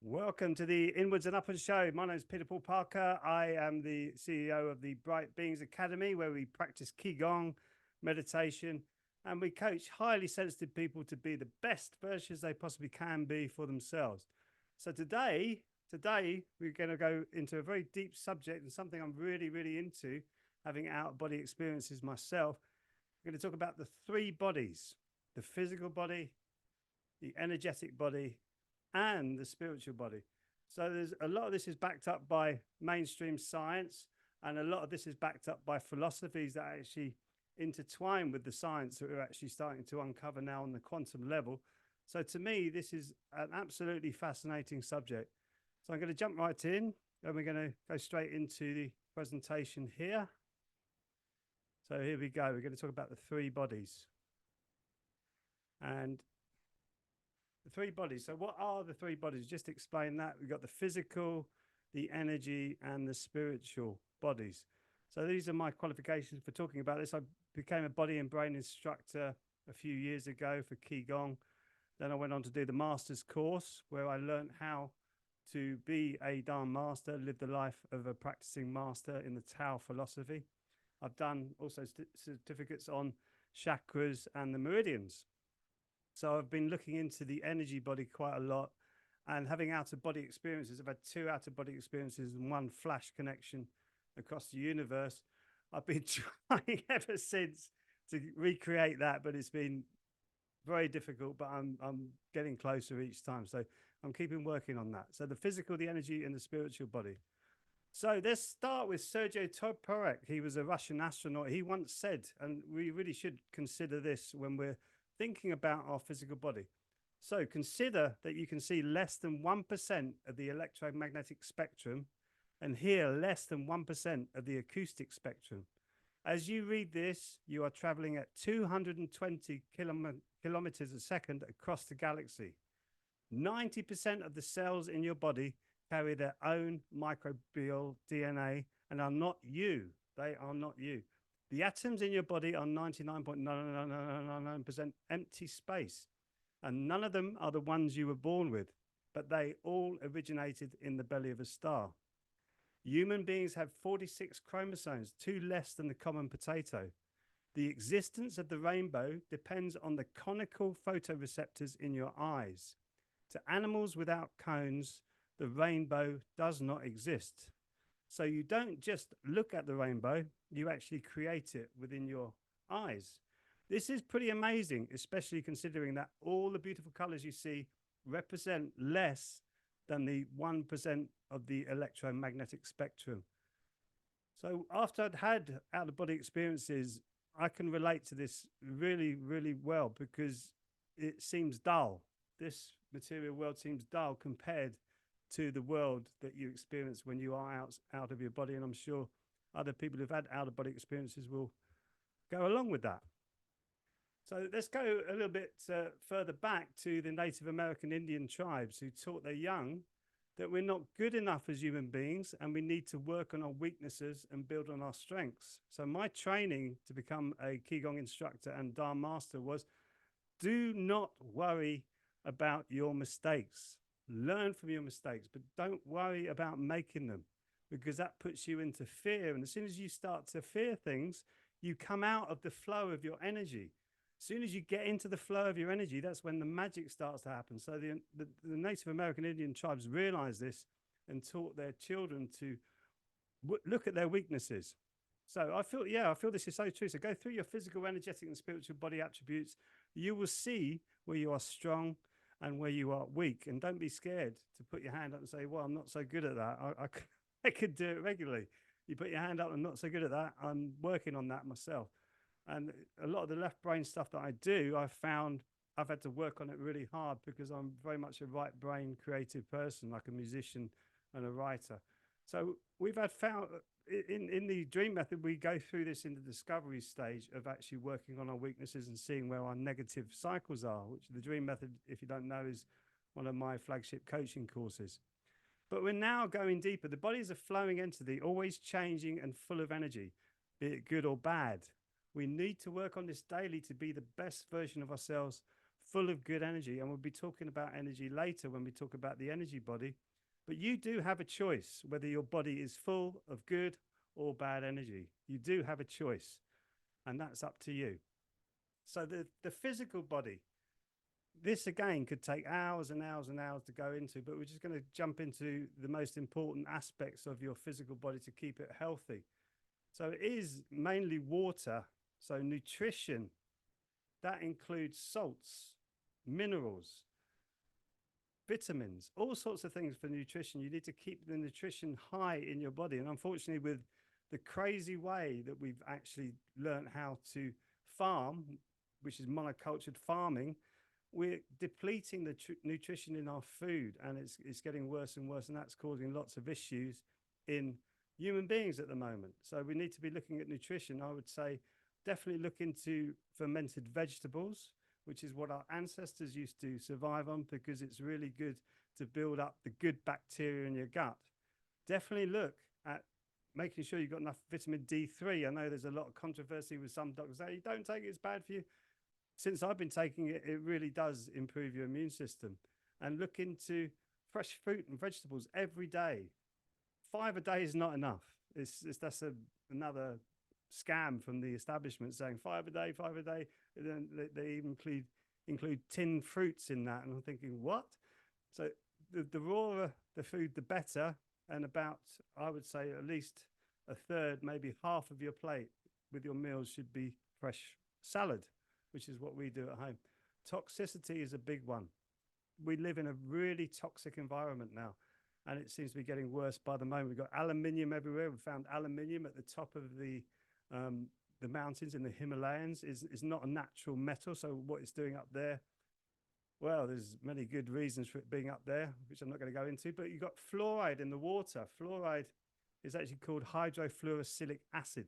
Welcome to the Inwards and Upwards show. My name is Peter Paul Parker. I am the CEO of the Bright Beings Academy, where we practice Qi Gong, meditation, and we coach highly sensitive people to be the best versions they possibly can be for themselves. So today we're going to go into a very deep subject and something I'm really into, having out-of-body experiences myself. We're going to talk about the three bodies: the physical body, the energetic body, and the spiritual body. So there's a lot of this is backed up by mainstream science, and a lot of this is backed up by philosophies that actually intertwine with the science that we're actually starting to uncover now on the quantum level. So to me, this is an absolutely fascinating subject. So I'm going to jump right in, and we're going to go straight into the presentation here. So here we go. We're going to talk about the three bodies. And the three bodies. So what are the three bodies? Just explain that. We've got the physical, the energy, and the spiritual bodies. So these are my qualifications for talking about this. I became a body and brain instructor a few years ago for Qi Gong. Then I went on to do the master's course, where I learned how to be a Dharma master, live the life of a practicing master in the Tao philosophy. I've done also certificates on chakras and the meridians. So I've been looking into the energy body quite a lot, and having out-of-body experiences. I've had 2 out-of-body experiences and 1 flash connection across the universe. I've been trying ever since to recreate that, but it's been very difficult, but I'm getting closer each time. So I'm keeping working on that. So the physical, the energy, and the spiritual body. So let's start with Sergei Toporek. He was a Russian astronaut. He once said, and we really should consider this when we're thinking about our physical body. So consider that you can see less than 1% of the electromagnetic spectrum and hear less than 1% of the acoustic spectrum. As you read this, you are traveling at 220 kilometers a second across the galaxy. 90% of the cells in your body carry their own microbial DNA and are not you. They are not you. The atoms in your body are 99.999% empty space, and none of them are the ones you were born with, but they all originated in the belly of a star. Human beings have 46 chromosomes, 2 less than the common potato. The existence of the rainbow depends on the conical photoreceptors in your eyes. To animals without cones, the rainbow does not exist. So you don't just look at the rainbow, you actually create it within your eyes. This is pretty amazing, especially considering that all the beautiful colors you see represent less than the 1% of the electromagnetic spectrum. So after I'd had out-of-body experiences, I can relate to this really well, because it seems dull. This material world seems dull compared to the world that you experience when you are out of your body. And I'm sure other people who've had out-of-body experiences will go along with that. So let's go a little bit further back to the Native American Indian tribes, who taught their young that we're not good enough as human beings and we need to work on our weaknesses and build on our strengths. So my training to become a Qi Gong instructor and Dharma master was, do not worry about your mistakes. Learn from your mistakes, but don't worry about making them, because that puts you into fear. And as soon as you start to fear things, you come out of the flow of your energy. As soon as you get into the flow of your energy, that's when the magic starts to happen. So the Native American Indian tribes realized this and taught their children to look at their weaknesses. So I feel this is so true. So go through your physical, energetic, and spiritual body attributes. You will see where you are strong and where you are weak. And don't be scared to put your hand up and say, well, I'm not so good at that. I could do it regularly. You put your hand up, I'm not so good at that. I'm working on that myself. And a lot of the left brain stuff that I do, I've found I've had to work on it really hard, because I'm very much a right brain creative person, like a musician and a writer. So we've found in the dream method, we go through this in the discovery stage of actually working on our weaknesses and seeing where our negative cycles are, which the dream method, if you don't know, is one of my flagship coaching courses. But we're now going deeper. The body is a flowing entity, always changing and full of energy, be it good or bad. We need to work on this daily to be the best version of ourselves full of good energy. And we'll be talking about energy later when we talk about the energy body. But you do have a choice whether your body is full of good or bad energy. You do have a choice, and that's up to you. So the physical body, this again could take hours and hours and hours to go into, but we're just going to jump into the most important aspects of your physical body to keep it healthy. So it is mainly water. So nutrition, that includes salts, minerals, vitamins, all sorts of things for nutrition. You need to keep the nutrition high in your body. And unfortunately, with the crazy way that we've actually learned how to farm, which is monocultured farming, we're depleting the nutrition in our food, and it's getting worse and worse, and that's causing lots of issues in human beings at the moment. So we need to be looking at nutrition. I would say definitely look into fermented vegetables, which is what our ancestors used to survive on, because it's really good to build up the good bacteria in your gut. Definitely look at making sure you've got enough vitamin D3. I know there's a lot of controversy with some doctors saying you don't take it, it's bad for you. Since I've been taking it, it really does improve your immune system. And look into fresh fruit and vegetables every day. 5 a day is not enough. That's another scam from the establishment saying 5 a day, 5 a day. And then they even include tinned fruits in that. And I'm thinking, what? So the rawer the food, the better. And about, I would say, at least a third, maybe half of your plate with your meals should be fresh salad, which is what we do at home. Toxicity is a big one. We live in a really toxic environment now, and it seems to be getting worse by the moment. We've got aluminium everywhere. We found aluminium at the top of the mountains in the Himalayas. Is not a natural metal, so what it's doing up there, well, there's many good reasons for it being up there, which I'm not going to go into, but you've got fluoride in the water. Fluoride is actually called hydrofluorosilicic acid,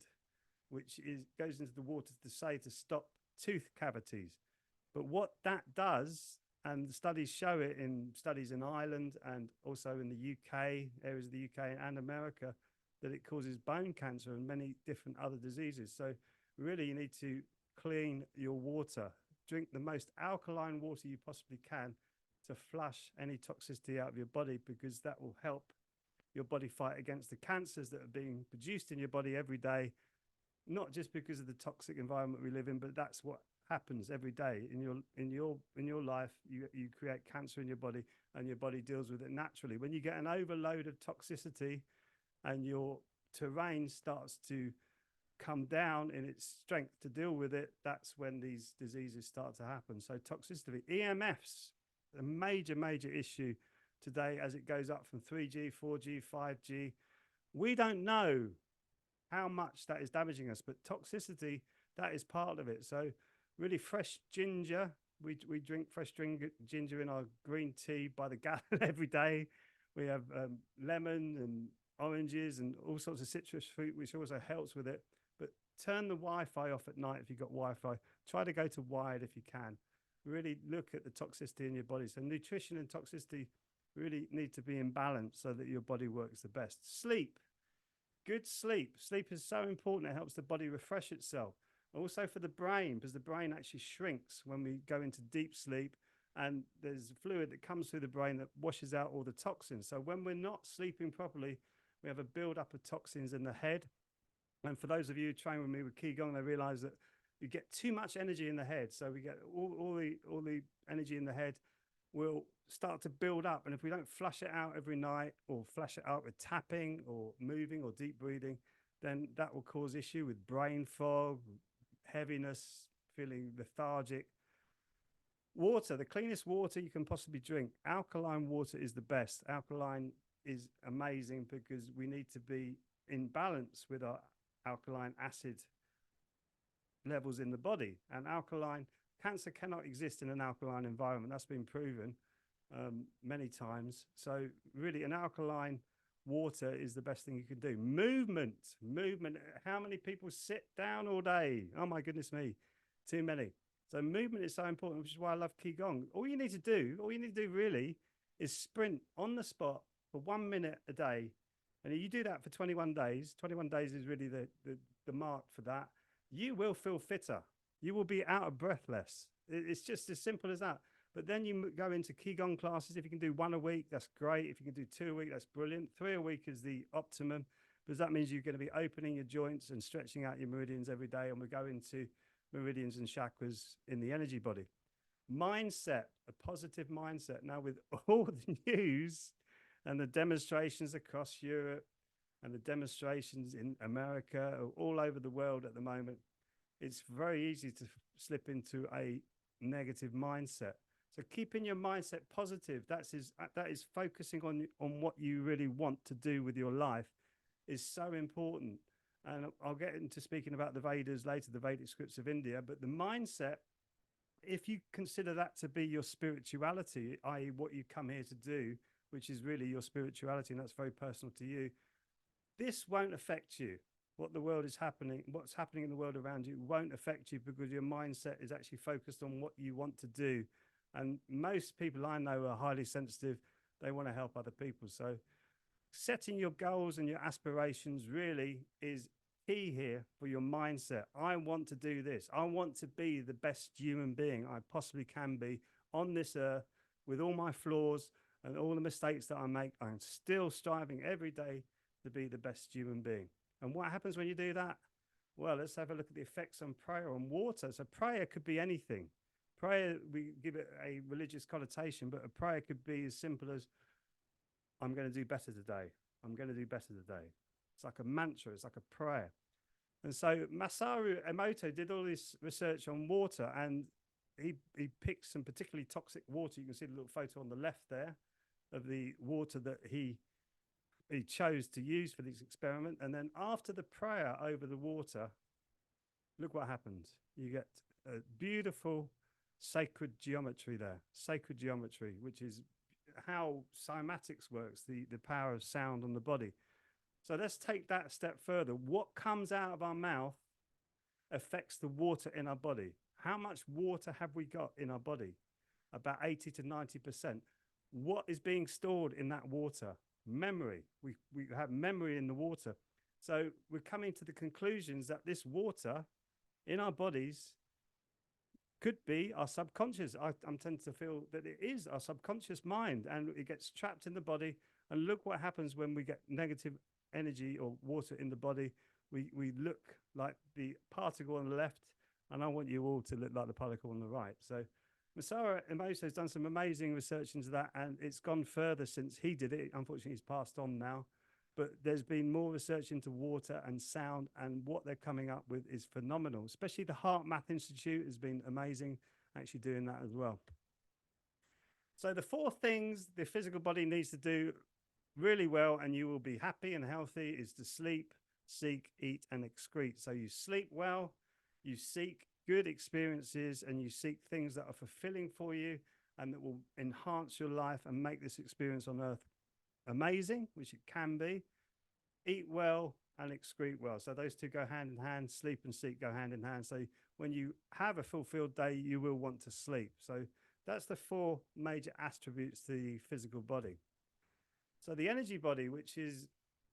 which goes into the water to stop tooth cavities. But what that does, and the studies show it in studies in Ireland and also in the UK, areas of the UK and America, that it causes bone cancer and many different other diseases. So really you need to clean your water. Drink the most alkaline water you possibly can to flush any toxicity out of your body, because that will help your body fight against the cancers that are being produced in your body every day. Not just because of the toxic environment we live in, but that's what happens every day in your life. You create cancer in your body, and your body deals with it naturally. When you get an overload of toxicity and your terrain starts to come down in its strength to deal with it, that's when these diseases start to happen. So toxicity, EMFs, a major issue today as it goes up from 3G, 4G, 5G. We don't know how much that is damaging us, but toxicity, that is part of it. So really fresh ginger, we drink fresh ginger in our green tea by the gallon every day. We have lemon and oranges and all sorts of citrus fruit, which also helps with it. But turn the Wi-Fi off at night if you've got Wi-Fi. Try to go to wired if you can. Really look at the toxicity in your body. So nutrition and toxicity really need to be in balance so that your body works the best. Sleep. Good sleep. Sleep is so important. It helps the body refresh itself. Also for the brain, because the brain actually shrinks when we go into deep sleep, and there's fluid that comes through the brain that washes out all the toxins. So when we're not sleeping properly, we have a build-up of toxins in the head. And for those of you who train with me with Qi Gong, they realize that you get too much energy in the head. So we get all the energy in the head will start to build up. And if we don't flush it out every night, or flush it out with tapping or moving or deep breathing, then that will cause issue with brain fog, heaviness, feeling lethargic. Water, the cleanest water you can possibly drink. Alkaline water is the best. Alkaline is amazing because we need to be in balance with our alkaline acid levels in the body. And cancer cannot exist in an alkaline environment. That's been proven many times. So really an alkaline water is the best thing you can do. Movement. How many people sit down all day? Oh my goodness me, too many. So movement is so important, which is why I love Qi Gong. All you need to do really is sprint on the spot for 1 minute a day. And you do that for 21 days. 21 days is really the mark for that. You will feel fitter. You will be out of breath less. It's just as simple as that. But then you go into Qi Gong classes. If you can do 1 a week, that's great. If you can do 2 a week, that's brilliant. 3 a week is the optimum, because that means you're going to be opening your joints and stretching out your meridians every day. And we go into meridians and chakras in the energy body. Mindset, a positive mindset. Now, with all the news and the demonstrations across Europe and the demonstrations in America, all over the world at the moment, it's very easy to slip into a negative mindset. So keeping your mindset positive, that is focusing on what you really want to do with your life, is so important. And I'll get into speaking about the Vedas later, the Vedic scripts of India. But the mindset, if you consider that to be your spirituality, i.e. what you come here to do, which is really your spirituality, and that's very personal to you, this won't affect you. What the world is happening, what's happening in the world around you won't affect you, because your mindset is actually focused on what you want to do. And most people I know are highly sensitive. They want to help other people. So setting your goals and your aspirations really is key here for your mindset. I want to do this. I want to be the best human being I possibly can be on this earth, with all my flaws and all the mistakes that I make. I'm still striving every day to be the best human being. And what happens when you do that? Well, let's have a look at the effects on prayer on water. So prayer could be anything. Prayer, we give it a religious connotation, but a prayer could be as simple as, I'm going to do better today. I'm going to do better today. It's like a mantra. It's like a prayer. And so Masaru Emoto did all this research on water, and he picked some particularly toxic water. You can see the little photo on the left there of the water that he chose to use for this experiment. And then after the prayer over the water, look what happens. You get a beautiful sacred geometry there, sacred geometry, which is how cymatics works, the power of sound on the body. So let's take that a step further. What comes out of our mouth affects the water in our body. How much water have we got in our body? About 80 to 90%. What is being stored in that water? Memory. We have memory in the water. So we're coming to the conclusions that this water in our bodies could be our subconscious. I'm tend to feel that it is our subconscious mind, and it gets trapped in the body. And look what happens when we get negative energy or water in the body. We look like the particle on the left, and I want you all to look like the particle on the right. So Masaru Emoto has done some amazing research into that, and it's gone further since he did it. Unfortunately, he's passed on now. But there's been more research into water and sound, and what they're coming up with is phenomenal. Especially the Heart Math Institute has been amazing actually doing that as well. So the 4 things the physical body needs to do really well, and you will be happy and healthy, is to sleep, seek, eat, and excrete. So you sleep well, you seek good experiences, and you seek things that are fulfilling for you and that will enhance your life and make this experience on earth amazing, which it can be. Eat well and excrete well. So those two go hand in hand. Sleep and seek go hand in hand. So when you have a fulfilled day, you will want to sleep. So that's the 4 major attributes to the physical body. So the energy body, which is,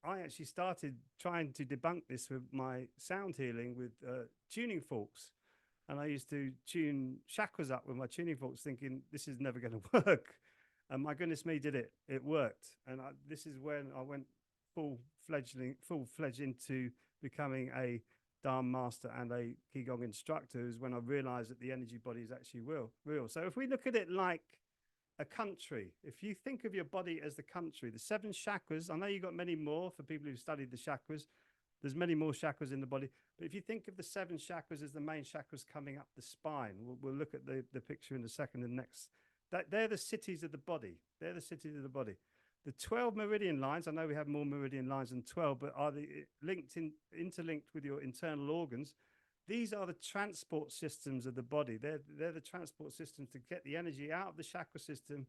I actually started trying to debunk this with my sound healing with tuning forks. And I used to tune chakras up with my tuning forks, thinking this is never going to work. And my goodness me, did it. It worked. And this is when I went full-fledged into becoming a Dharma master and a Qi Gong instructor, is when I realized that the energy body is actually real. So if we look at it like a country, if you think of your body as the country, the 7 chakras, I know you've got many more for people who've studied the chakras. There's many more chakras in the body. But if you think of the 7 chakras as the main chakras coming up the spine, we'll look at the picture in a second and next. They're the cities of the body. They're the cities of the body. The 12 meridian lines, I know we have more meridian lines than 12, but are they interlinked with your internal organs? These are the transport systems of the body. They're the transport systems to get the energy out of the chakra system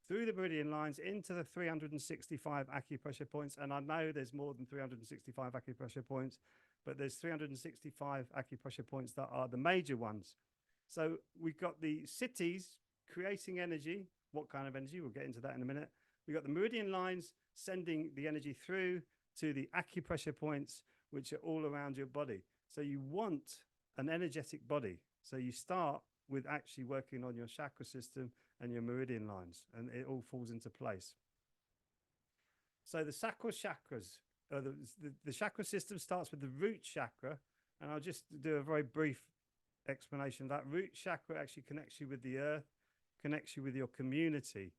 through the meridian lines into the 365 acupressure points. And I know there's more than 365 acupressure points, but there's 365 acupressure points that are the major ones. So we've got the cities creating energy. What kind of energy? We'll get into that in a minute. We've got the meridian lines sending the energy through to the acupressure points, which are all around your body. So you want an energetic body. So you start with actually working on your chakra system and your meridian lines, and it all falls into place. So the sacral chakras, the chakra system starts with the root chakra, and I'll just do a very brief explanation. That root chakra actually connects you with the earth, connects you with your community.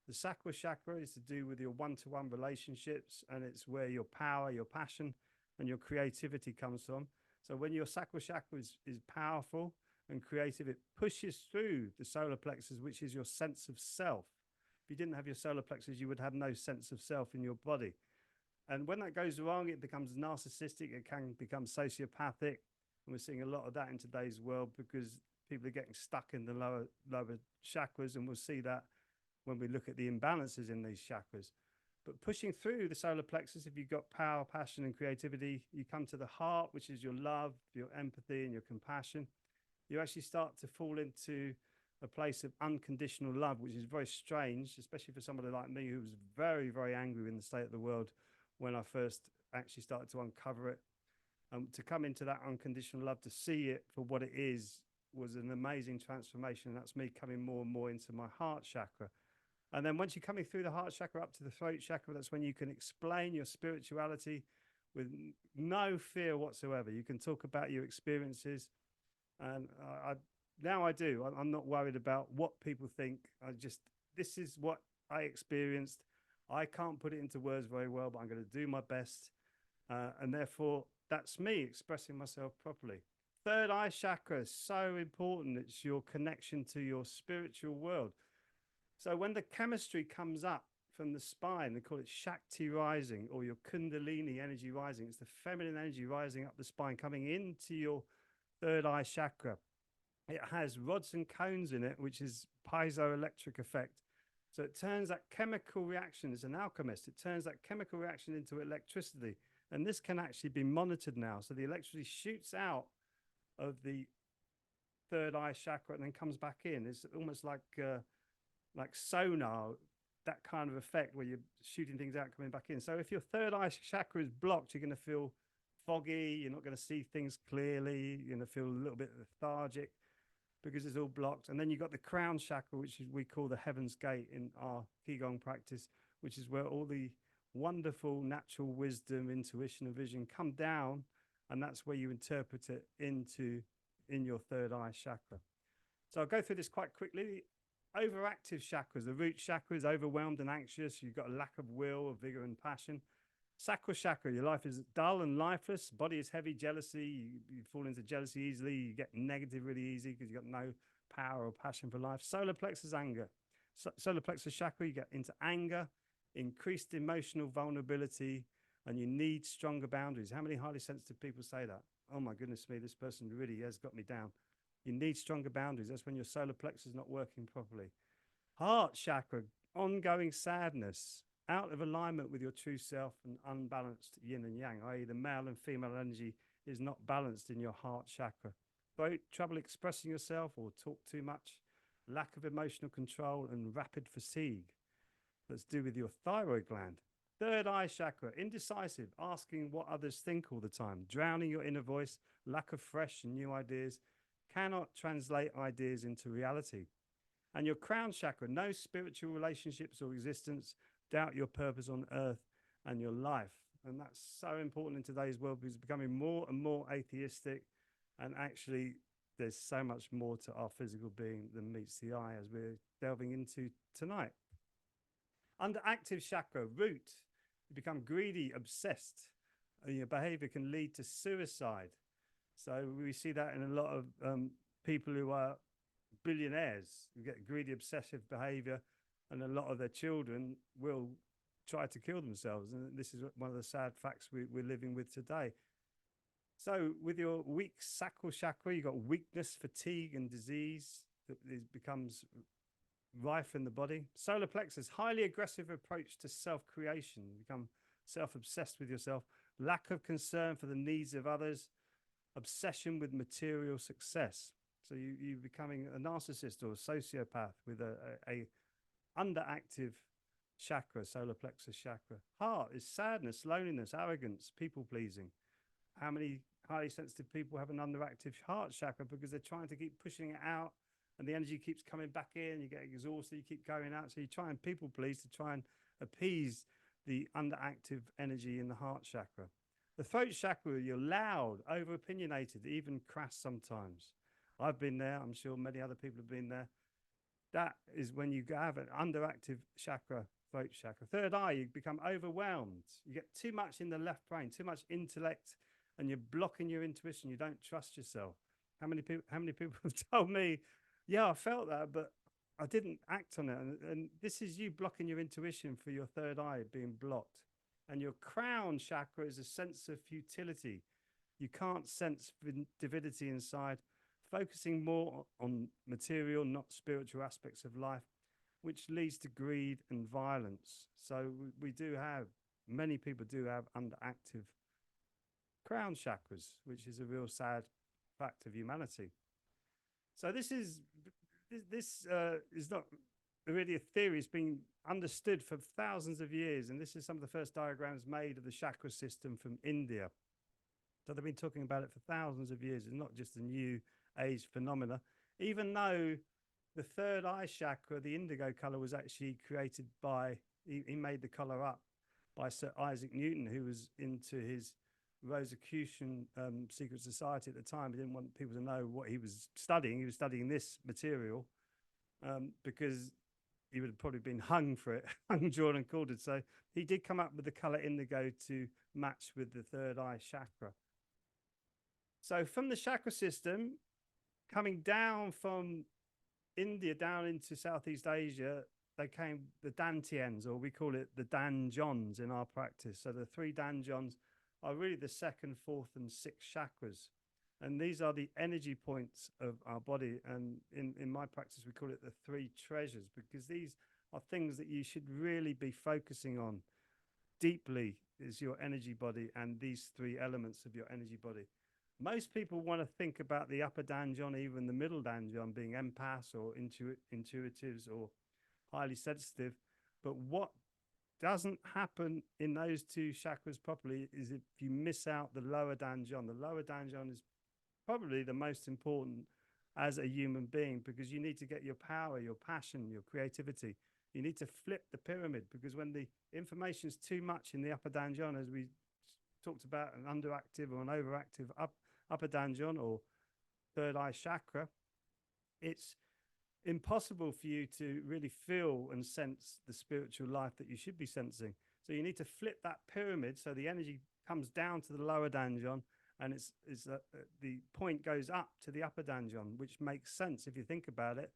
The sacral chakra is to do with your one-to-one relationships, and it's where your power, your passion, and your creativity comes from. So when your sacral chakra is powerful and creative, it pushes through the solar plexus, which is your sense of self. If you didn't have your solar plexus, you would have no sense of self in your body. And when that goes wrong, it becomes narcissistic. It can become sociopathic. And we're seeing a lot of that in today's world because people are getting stuck in the lower chakras. And we'll see that when we look at the imbalances in these chakras. But pushing through the solar plexus, if you've got power, passion, and creativity, you come to the heart, which is your love, your empathy, and your compassion. You actually start to fall into a place of unconditional love, which is very strange, especially for somebody like me who was very, very angry in the state of the world when I first actually started to uncover it. To come into that unconditional love, to see it for what it is, was an amazing transformation. That's me coming more and more into my heart chakra. And then once you're coming through the heart chakra up to the throat chakra, that's when you can explain your spirituality with no fear whatsoever. You can talk about your experiences. And now I do. I'm not worried about what people think. This is what I experienced. I can't put it into words very well, but I'm going to do my best. And therefore, that's me expressing myself properly. Third eye chakra is so important. It's your connection to your spiritual world. So when the chemistry comes up from the spine, they call it Shakti rising, or your Kundalini energy rising. It's the feminine energy rising up the spine, coming into your third eye chakra. It has rods and cones in it, which is piezoelectric effect. So it turns that chemical reaction, as an alchemist, it turns that chemical reaction into electricity. And this can actually be monitored now. So the electricity shoots out of the third eye chakra and then comes back in. It's almost like sonar, that kind of effect where you're shooting things out, coming back in. So if your third eye chakra is blocked, you're going to feel foggy. You're not going to see things clearly. You're going to feel a little bit lethargic because it's all blocked. And then you've got the crown chakra, which we call the heaven's gate in our Qi Gong practice, which is where all the wonderful natural wisdom, intuition, and vision come down. And that's where you interpret it in your third eye chakra. So I'll go through this quite quickly. Overactive chakras, the root chakra is overwhelmed and anxious. You've got a lack of will, of vigor, and passion. Sacral chakra, your life is dull and lifeless. Body is heavy, jealousy. You fall into jealousy easily. You get negative really easy because you've got no power or passion for life. Solar plexus, anger. Solar plexus chakra, you get into anger, increased emotional vulnerability, and you need stronger boundaries. How many highly sensitive people say that? Oh my goodness me, this person really has got me down. You need stronger boundaries. That's when your solar plexus is not working properly. Heart chakra, ongoing sadness, out of alignment with your true self and unbalanced yin and yang, i.e. the male and female energy is not balanced in your heart chakra. Throat trouble expressing yourself or talk too much, lack of emotional control and rapid fatigue. That's to do with your thyroid gland. Third eye chakra, indecisive, asking what others think all the time, drowning your inner voice, lack of fresh and new ideas, cannot translate ideas into reality. And your crown chakra, no spiritual relationships or existence, doubt your purpose on earth and your life. And that's so important in today's world because it's becoming more and more atheistic. And actually, there's so much more to our physical being than meets the eye, as we're delving into tonight. Under active chakra, root, you become greedy, obsessed, and your behavior can lead to suicide. So we see that in a lot of people who are billionaires, who get greedy, obsessive behavior, and a lot of their children will try to kill themselves. And this is one of the sad facts we're living with today. So with your weak sacral chakra, you've got weakness, fatigue, and disease that becomes rife in the body. Solar plexus, highly aggressive approach to self-creation. You become self-obsessed with yourself. Lack of concern for the needs of others. Obsession with material success. So you're becoming a narcissist or a sociopath with a underactive chakra, solar plexus chakra. Heart is sadness, loneliness, arrogance, people pleasing. How many highly sensitive people have an underactive heart chakra because they're trying to keep pushing it out, and the energy keeps coming back in. You get exhausted, you keep going out. So you try and people please to try and appease the underactive energy in the heart chakra. The throat chakra, you're loud, over opinionated, even crass sometimes. I've been there. I'm sure many other people have been there. That is when you have an underactive chakra, throat chakra. Third eye, you become overwhelmed. You get too much in the left brain, too much intellect, and you're blocking your intuition. You don't trust yourself. How many people have told me, yeah, I felt that, but I didn't act on it. And this is you blocking your intuition for your third eye being blocked. And your crown chakra is a sense of futility. You can't sense divinity inside, focusing more on material, not spiritual aspects of life, which leads to greed and violence. So we do have, many people do have underactive crown chakras, which is a real sad fact of humanity. So this is not really a theory. It's been understood for thousands of years, and this is some of the first diagrams made of the chakra system from India. So they've been talking about it for thousands of years. It's not just a new age phenomena, even though the third eye chakra, the indigo color, was actually created by, he made the color up by Sir Isaac Newton, who was into his Rosicrucian secret society at the time. He didn't want people to know what he was studying. He was studying this material because he would have probably been hung for it, hung, drawn and quartered. So he did come up with the color indigo to match with the third eye chakra. So from the chakra system, coming down from India down into Southeast Asia, they came the Dantians, or we call it the Danjons in our practice. So the three Danjons are really the second, fourth, and sixth chakras. And these are the energy points of our body. And in my practice, we call it the three treasures, because these are things that you should really be focusing on deeply, is your energy body and these three elements of your energy body. Most people want to think about the upper danjon, even the middle danjon, being empaths or intuitives or highly sensitive. But what doesn't happen in those two chakras properly is if you miss out the lower danjon. The lower danjon is probably the most important as a human being, because you need to get your power, your passion, your creativity. You need to flip the pyramid, because when the information is too much in the upper danjon, as we talked about, an underactive or an overactive upper danjon or third eye chakra, it's impossible for you to really feel and sense the spiritual life that you should be sensing. So you need to flip that pyramid so the energy comes down to the lower danjon, and the point goes up to the upper danjon, which makes sense if you think about it,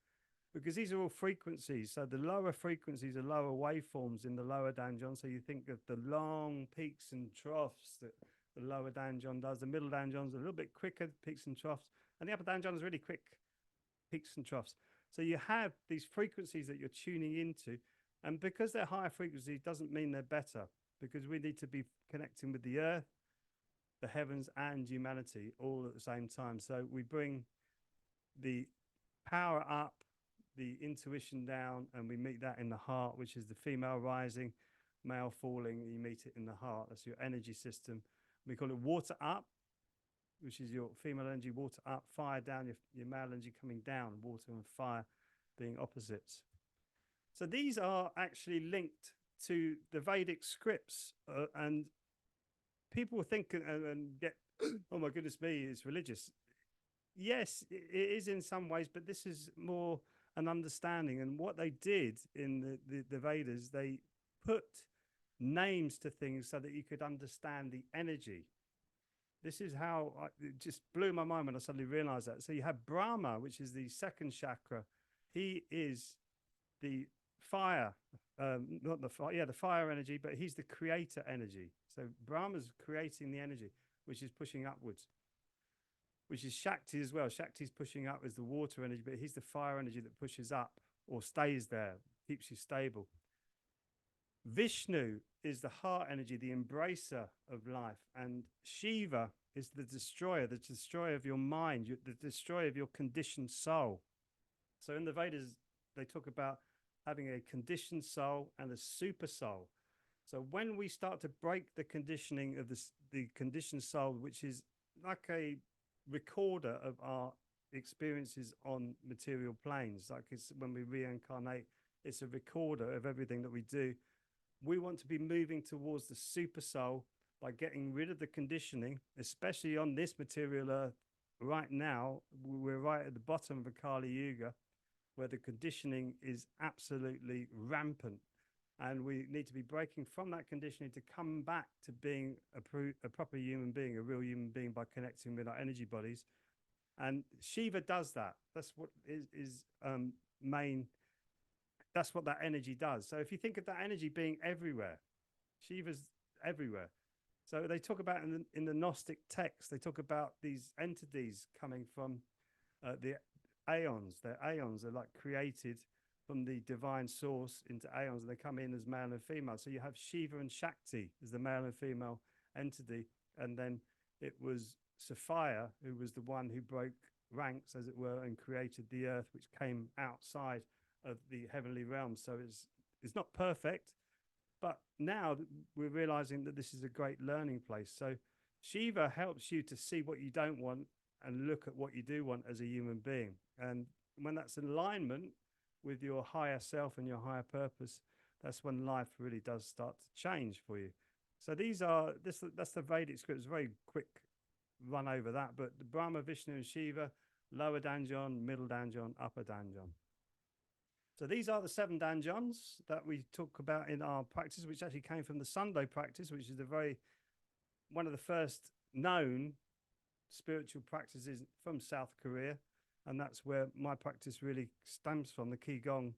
because these are all frequencies. So the lower frequencies are lower waveforms in the lower danjon. So you think of the long peaks and troughs that the lower danjon does. The middle danjon's a little bit quicker, peaks and troughs, and the upper danjon is really quick, peaks and troughs. So you have these frequencies that you're tuning into, and because they're higher frequencies doesn't mean they're better, because we need to be connecting with the earth, the heavens, and humanity all at the same time. So we bring the power up, the intuition down, and we meet that in the heart, which is the female rising, male falling. You meet it in the heart. That's your energy system. We call it water up, which is your female energy, water up, fire down, your male energy coming down, water and fire being opposites. So these are actually linked to the Vedic scripts, and people think and get, oh my goodness me, it's religious. Yes, it is in some ways, but this is more an understanding. And what they did in the Vedas, they put names to things so that you could understand the energy. This is how it just blew my mind when I suddenly realized that. So you have Brahma, which is the second chakra. He is the fire, not the fire, yeah, the fire energy, but he's the creator energy. So Brahma's creating the energy, which is pushing upwards, which is Shakti as well. Shakti's pushing up as the water energy, but he's the fire energy that pushes up or stays there, keeps you stable. Vishnu is the heart energy, the embracer of life. And Shiva is the destroyer of your mind, the destroyer of your conditioned soul. So in the Vedas, they talk about having a conditioned soul and a super soul. So when we start to break the conditioning of the conditioned soul, which is like a recorder of our experiences on material planes. Like it's when we reincarnate, it's a recorder of everything that we do. We want to be moving towards the super soul by getting rid of the conditioning, especially on this material earth. Right now, we're right at the bottom of a Kali Yuga, where the conditioning is absolutely rampant. And we need to be breaking from that conditioning to come back to being a proper human being, a real human being, by connecting with our energy bodies. And Shiva does that. That's what is main. That's what that energy does. So if you think of that energy being everywhere, Shiva's everywhere. So they talk about in the Gnostic text, they talk about these entities coming from the aeons. Their aeons are like created from the divine source into aeons, and they come in as male and female. So you have Shiva and Shakti as the male and female entity, and then it was Sophia who was the one who broke ranks, as it were, and created the earth, which came outside of the heavenly realm. So it's not perfect, but now we're realizing that this is a great learning place. So Shiva helps you to see what you don't want and look at what you do want as a human being. And when that's in alignment with your higher self and your higher purpose, that's when life really does start to change for you. So that's the Vedic script. It's a very quick run over that, but the Brahma, Vishnu, and Shiva, lower danjon, middle danjon, upper danjon. So these are the 7 danjons that we talk about in our practice, which actually came from the Sando practice, which is one of the first known spiritual practices from South Korea. And that's where my practice really stems from. The Qi Gong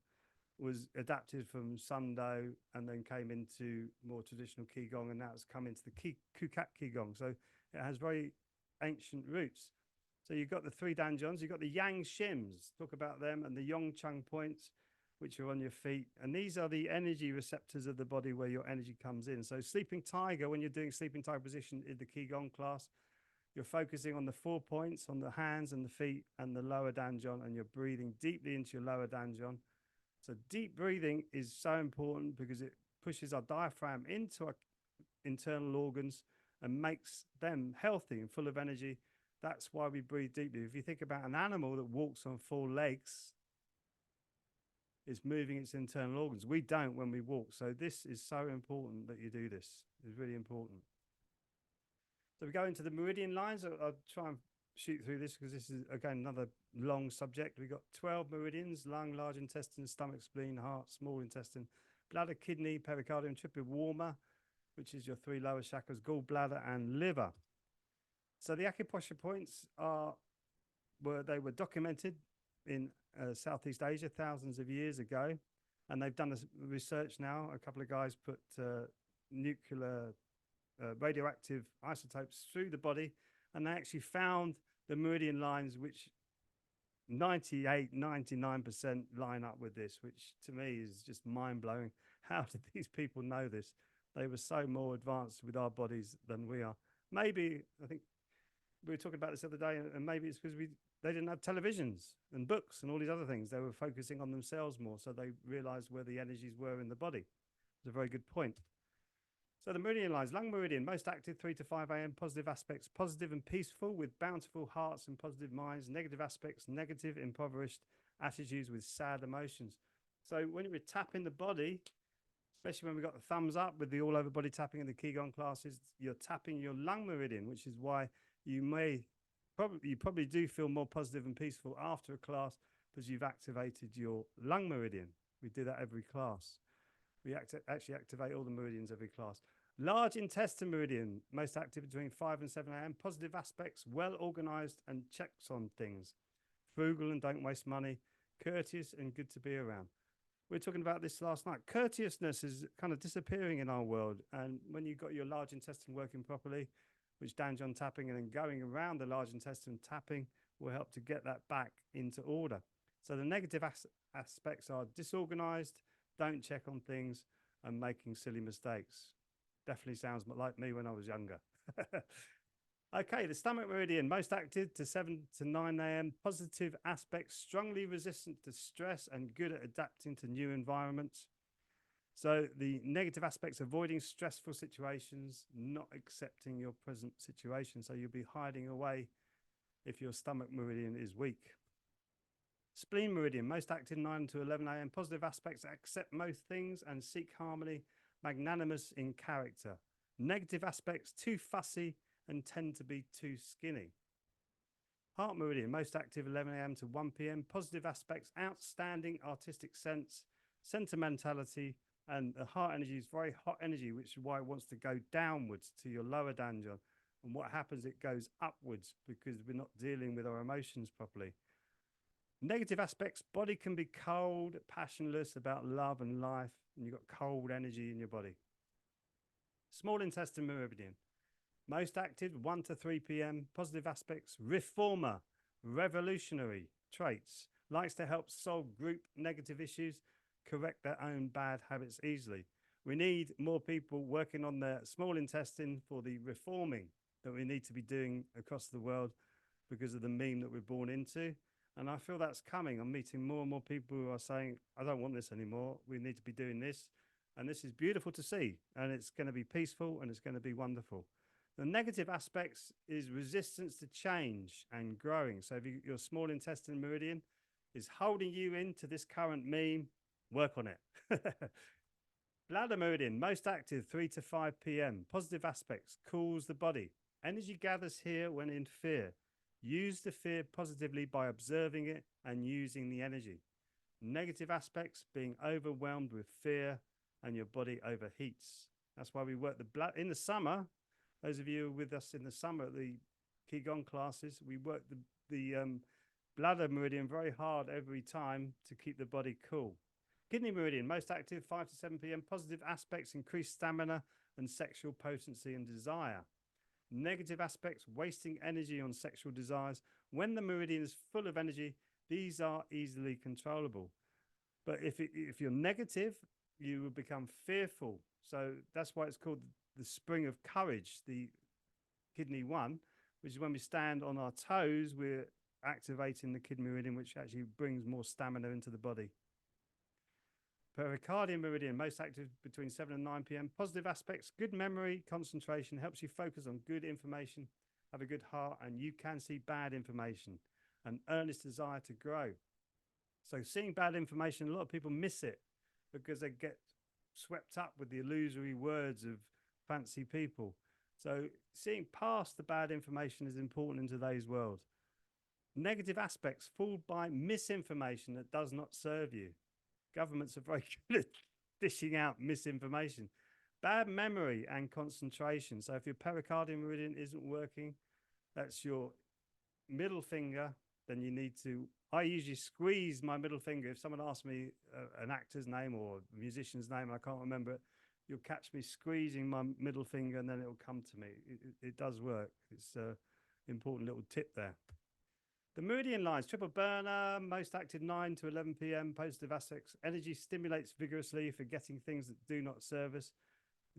was adapted from Sando and then came into more traditional Qi Gong, and now it's come into the Kukat Qi Gong. So it has very ancient roots. So you've got the 3 danjons, you've got the yang shims, talk about them, and the yong chung points, which are on your feet. And these are the energy receptors of the body where your energy comes in. So sleeping tiger, when you're doing sleeping tiger position in the Qi Gong class, you're focusing on the 4 points on the hands and the feet and the lower danjon, and you're breathing deeply into your lower danjon. So deep breathing is so important because it pushes our diaphragm into our internal organs and makes them healthy and full of energy. That's why we breathe deeply. If you think about an animal that walks on 4 legs, it's moving its internal organs. We don't when we walk. So this is so important that you do this. It's really important. So we go into the meridian lines. I'll try and shoot through this because this is, again, another long subject. We've got 12 meridians: lung, large intestine, stomach, spleen, heart, small intestine, bladder, kidney, pericardium, triple warmer, which is your 3 lower chakras, gallbladder, and liver. So the acupressure points were documented in Southeast Asia thousands of years ago, and they've done this research now. A couple of guys put nuclear radioactive isotopes through the body, and they actually found the meridian lines which 99% line up with this, which to me is just mind-blowing. How did these people know this? They were so more advanced with our bodies than we are. Maybe, I think we were talking about this the other day, and maybe it's because they didn't have televisions and books and all these other things. They were focusing on themselves more, so they realized where the energies were in the body. It's a very good point. So the meridian lines: lung meridian, most active 3 to 5 a.m. Positive aspects, positive and peaceful with bountiful hearts and positive minds. Negative aspects, negative, impoverished attitudes with sad emotions. So when you're tapping the body, especially when we've got the thumbs up with the all over body tapping in the Qi Gong classes, you're tapping your lung meridian, which is why you probably do feel more positive and peaceful after a class because you've activated your lung meridian. We do that every class. We actually activate all the meridians every class. Large intestine meridian, most active between 5 and 7 a.m. Positive aspects, well organized and checks on things. Frugal and don't waste money. Courteous and good to be around. We were talking about this last night. Courteousness is kind of disappearing in our world. And when you've got your large intestine working properly, which danjon tapping and then going around the large intestine tapping will help to get that back into order. So the negative aspects are disorganized, don't check on things, and making silly mistakes. Definitely sounds like me when I was younger. Okay, the stomach meridian, most active to 7 to 9 a.m. Positive aspects, strongly resistant to stress and good at adapting to new environments. So the negative aspects: avoiding stressful situations, not accepting your present situation. So you'll be hiding away if your stomach meridian is weak. Spleen meridian, most active 9 to 11 a.m. Positive aspects: accept most things and seek harmony, magnanimous in character. Negative aspects: too fussy and tend to be too skinny. Heart meridian, most active 11 a.m. to 1 p.m. Positive aspects: outstanding artistic sense, sentimentality, and the heart energy is very hot energy, which is why it wants to go downwards to your lower dantian. And what happens, it goes upwards because we're not dealing with our emotions properly. Negative aspects: body can be cold, passionless about love and life, and you've got cold energy in your body. Small intestine meridian, most active 1 to 3 p.m. Positive aspects: reformer, revolutionary traits, likes to help solve group negative issues, correct their own bad habits easily. We need more people working on their small intestine for the reforming that we need to be doing across the world because of the meme that we're born into. And I feel that's coming. I'm meeting more and more people who are saying, I don't want this anymore. We need to be doing this. And this is beautiful to see. And it's going to be peaceful and it's going to be wonderful. The negative aspects is resistance to change and growing. So if your small intestine meridian is holding you into this current meme, work on it. Bladder meridian, most active 3 to 5 p.m. Positive aspects: cools the body. Energy gathers here when in fear. Use the fear positively by observing it and using the energy. Negative aspects: being overwhelmed with fear and your body overheats. That's why we work the blood in the summer. Those of you with us in the summer at the Qi Gong classes, we work the bladder meridian very hard every time to keep the body cool. Kidney meridian, most active 5 to 7 p.m. Positive aspects: increased stamina and sexual potency and desire. Negative aspects: wasting energy on sexual desires. When the meridian is full of energy, these are easily controllable. But if you're negative, you will become fearful. So that's why it's called the spring of courage, the kidney 1, which is when we stand on our toes, we're activating the kidney meridian, which actually brings more stamina into the body. Pericardium meridian, most active between 7 and 9 p.m. Positive aspects: good memory, concentration, helps you focus on good information, have a good heart, and you can see bad information, an earnest desire to grow. So seeing bad information, a lot of people miss it because they get swept up with the illusory words of fancy people. So seeing past the bad information is important in today's world. Negative aspects: fooled by misinformation that does not serve you. Governments are very good at dishing out misinformation. Bad memory and concentration. So if your pericardium meridian isn't working, that's your middle finger, then you need to, I usually squeeze my middle finger. If someone asks me an actor's name or a musician's name, I can't remember it, you'll catch me squeezing my middle finger and then it'll come to me. It does work. It's an important little tip there. The meridian lines, triple burner, most active 9 to 11 p.m. Positive aspects: energy stimulates vigorously, forgetting things that do not serve us,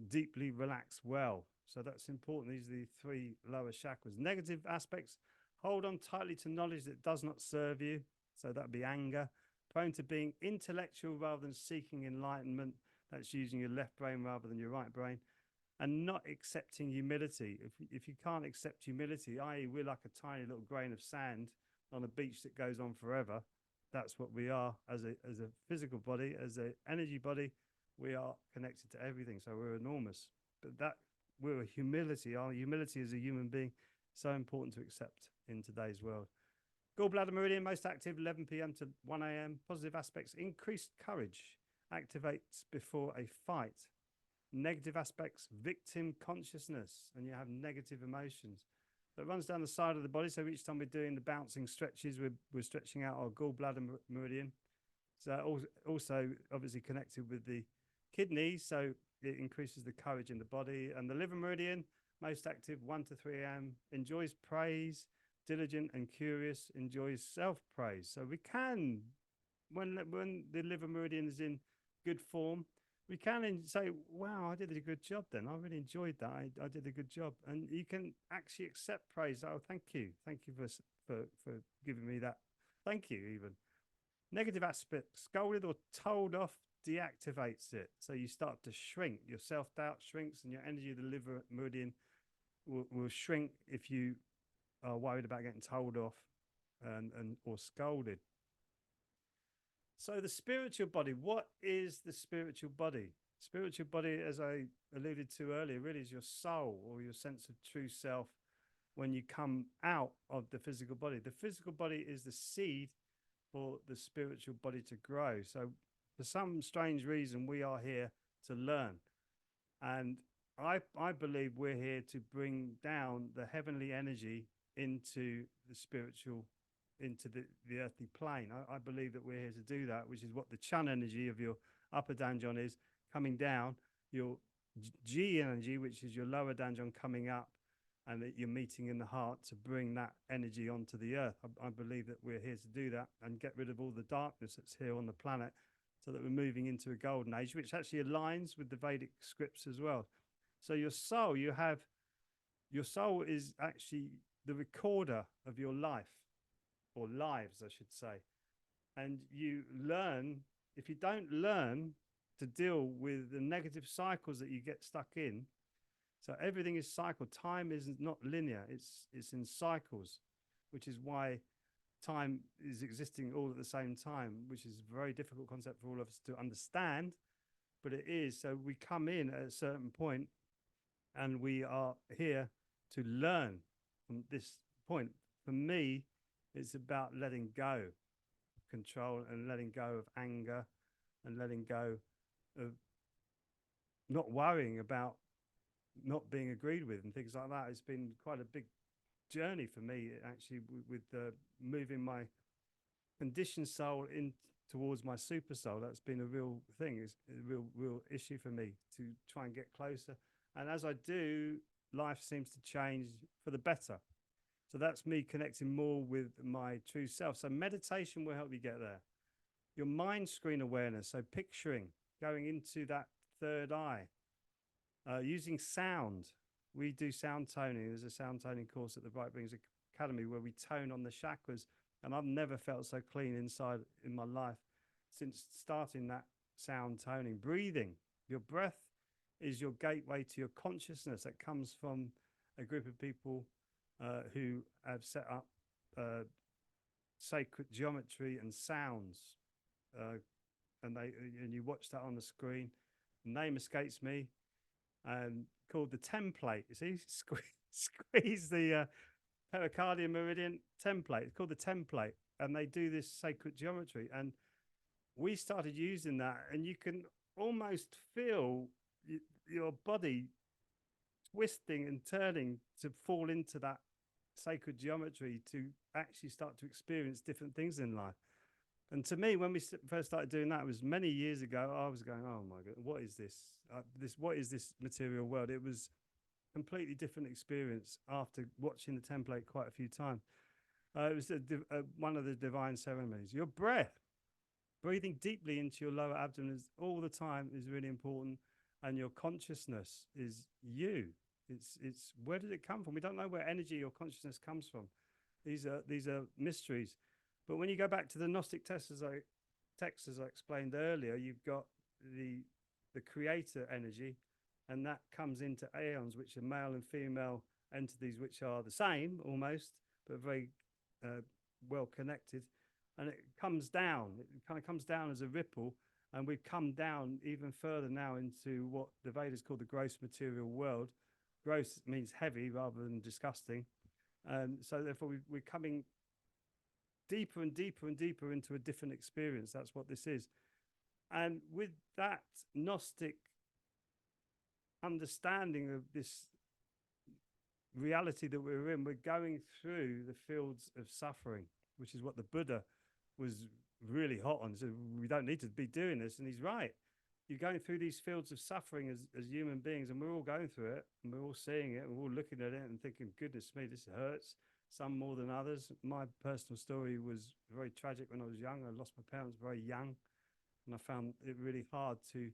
deeply relax well. So that's important. These are the 3 lower chakras. Negative aspects: hold on tightly to knowledge that does not serve you. So that'd be anger. Prone to being intellectual rather than seeking enlightenment. That's using your left brain rather than your right brain. And not accepting humility. If you can't accept humility, i.e. we're like a tiny little grain of sand on a beach that goes on forever, that's what we are as a physical body, as an energy body. We are connected to everything, so we're enormous. But that we're a humility. Our humility as a human being, so important to accept in today's world. Gallbladder meridian, most active 11 p.m. to 1 a.m. Positive aspects: increased courage, activates before a fight. Negative aspects: victim consciousness, and you have negative emotions. So it runs down the side of the body. So each time we're doing the bouncing stretches, we're stretching out our gallbladder meridian. So also obviously connected with the kidneys. So it increases the courage in the body. And the liver meridian, most active 1 to 3 a.m. Enjoys praise, diligent and curious, enjoys self-praise. So we can, when the liver meridian is in good form, we can say, wow, I did a good job then. I really enjoyed that. I did a good job. And you can actually accept praise. Oh, thank you. Thank you for giving me that. Thank you, even. Negative aspects: scolded or told off, deactivates it. So you start to shrink. Your self-doubt shrinks, and your energy of the liver meridian will shrink if you are worried about getting told off and or scolded. So the spiritual body, what is the spiritual body? Spiritual body, as I alluded to earlier, really is your soul or your sense of true self when you come out of the physical body. The physical body is the seed for the spiritual body to grow. So for some strange reason, we are here to learn. And I believe we're here to bring down the heavenly energy into the spiritual, into the earthly plane. I believe that we're here to do that, which is what the Chun energy of your upper danjon is, coming down, your Qi energy, which is your lower danjon, coming up, and that you're meeting in the heart to bring that energy onto the earth. I believe that we're here to do that and get rid of all the darkness that's here on the planet, so that we're moving into a golden age, which actually aligns with the Vedic scripts as well. So your soul, your soul is actually the recorder of your life, or lives, I should say. And you learn, if you don't learn to deal with the negative cycles that you get stuck in, so everything is cycle. Time is not linear, it's in cycles, which is why time is existing all at the same time, which is a very difficult concept for all of us to understand, but it is. So we come in at a certain point, and we are here to learn from this point. For me, it's about letting go of control and letting go of anger and letting go of not worrying about not being agreed with and things like that. It's been quite a big journey for me, actually, with moving my conditioned soul in towards my super soul. That's been a real thing. It's a real issue for me to try and get closer. And as I do, life seems to change for the better. So that's me connecting more with my true self. So meditation will help you get there. Your mind screen awareness, so picturing, going into that third eye, using sound. We do sound toning. There's a sound toning course at the Bright Beings Academy where we tone on the chakras, and I've never felt so clean inside in my life since starting that sound toning. Breathing, your breath is your gateway to your consciousness. That comes from a group of people who have set up sacred geometry and sounds, and you watch that on the screen. The name escapes me. Called the template. You see, squeeze the pericardium meridian template. It's called the template, and they do this sacred geometry. And we started using that, and you can almost feel your body twisting and turning to fall into that sacred geometry to actually start to experience different things in life. And to me, when we first started doing that, it was many years ago. I was going, "Oh my God, what is this? What is this material world?" It was a completely different experience after watching the template quite a few times. It was one of the divine ceremonies. Your breath, breathing deeply into your lower abdomen all the time is really important, and your consciousnness is you. It's where did it come from? We don't know where energy or consciousness comes from. These are mysteries. But when you go back to the Gnostic texts, as I explained earlier, you've got the creator energy, and that comes into aeons, which are male and female entities, which are the same almost, but very well connected. And it comes down. It kind of comes down as a ripple, and we've come down even further now into what the Vedas call the gross material world. Gross means heavy rather than disgusting. So therefore, we're coming deeper and deeper and deeper into a different experience. That's what this is. And with that Gnostic understanding of this reality that we're in, we're going through the fields of suffering, which is what the Buddha was really hot on. So we don't need to be doing this. And he's right. You're going through these fields of suffering as human beings, and we're all going through it, and we're all seeing it, and we're all looking at it and thinking, goodness me, this hurts. Some more than others. My personal story was very tragic when I was young. I lost my parents very young, and I found it really hard to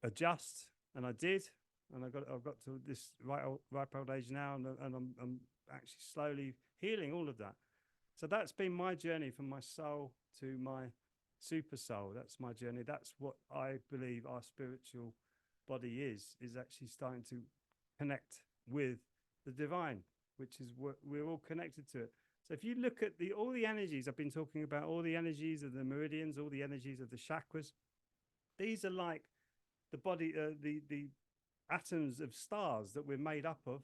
adjust, and I did. And I've got to this ripe old age now, and I'm actually slowly healing all of that. So that's been my journey from my soul to my super soul. That's my journey. That's what I believe our spiritual body is actually starting to connect with the divine, which is what we're all connected to it. So if you look at all the energies I've been talking about, all the energies of the meridians, all the energies of the chakras, these are like the body, the atoms of stars that we're made up of.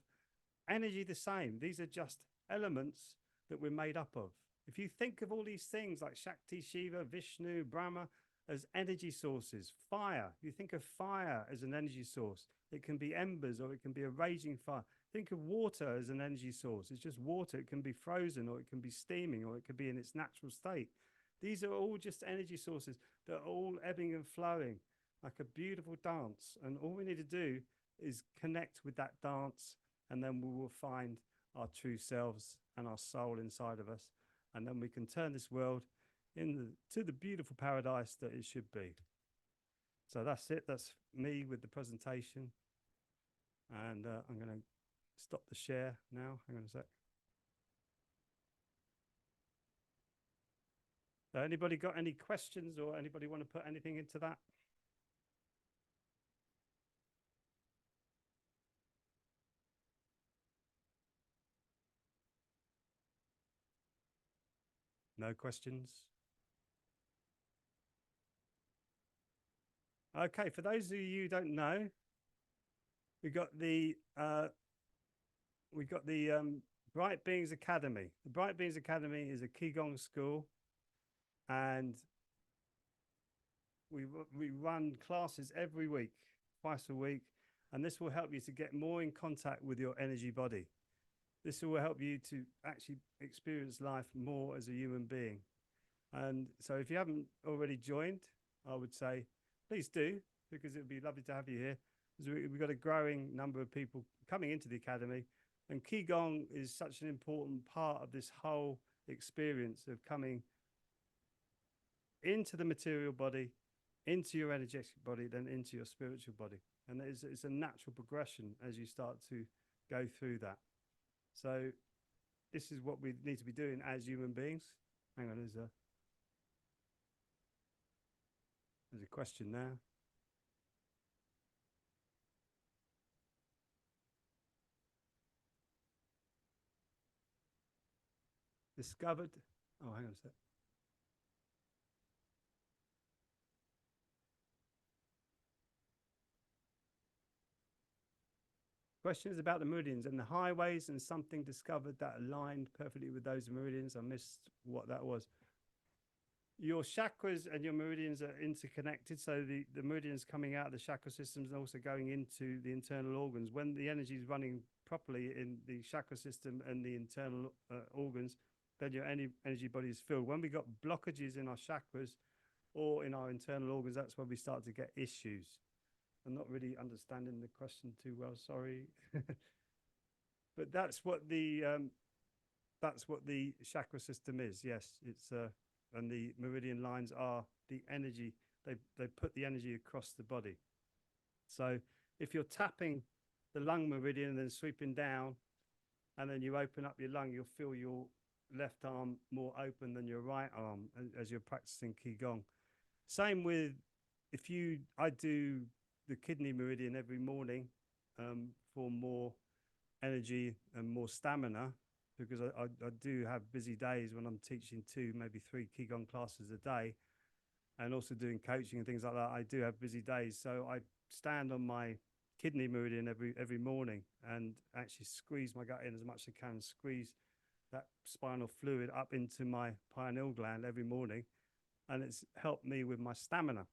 Energy the same. These are just elements that we're made up of. If you think of all these things like Shakti, Shiva, Vishnu, Brahma as energy sources, fire, you think of fire as an energy source. It can be embers or it can be a raging fire. Think of water as an energy source. It's just water. It can be frozen or it can be steaming or it could be in its natural state. These are all just energy sources that are all ebbing and flowing like a beautiful dance. And all we need to do is connect with that dance, and then we will find our true selves and our soul inside of us. And then we can turn this world to the beautiful paradise that it should be. So that's it. That's me with the presentation. And I'm going to stop the share now. Hang on a sec. So anybody got any questions, or anybody want to put anything into that? No questions? Okay, for those of you who don't know, we got the Bright Beings Academy. The Bright Beings Academy is a Qi Gong school, and we run classes every week, twice a week, and this will help you to get more in contact with your energy body. This will help you to actually experience life more as a human being. And so if you haven't already joined, I would say, please do, because it would be lovely to have you here. We've got a growing number of people coming into the academy, and Qi Gong is such an important part of this whole experience of coming into the material body, into your energetic body, then into your spiritual body. And it's a natural progression as you start to go through that. So this is what we need to be doing as human beings. Hang on, there's a question now. Discovered. Oh, hang on a sec. Questions about the meridians and the highways, and something discovered that aligned perfectly with those meridians. I missed what that was. Your chakras and your meridians are interconnected. So the meridians coming out of the chakra systems and also going into the internal organs. When the energy is running properly in the chakra system and the internal organs, then your energy body is filled. When we got blockages in our chakras or in our internal organs, that's when we start to get issues. I'm not really understanding the question too well, sorry. But that's what the chakra system is. Yes, it's and the meridian lines are the energy. They put the energy across the body. So if you're tapping the lung meridian and then sweeping down, and then you open up your lung, you'll feel your left arm more open than your right arm as you're practicing Qi Gong. Same with I do the kidney meridian every morning for more energy and more stamina, because I do have busy days when I'm teaching 2, maybe 3 Qi Gong classes a day, and also doing coaching and things like that. I do have busy days, so I stand on my kidney meridian every morning and actually squeeze my gut in as much as I can, squeeze that spinal fluid up into my pineal gland every morning, and it's helped me with my stamina.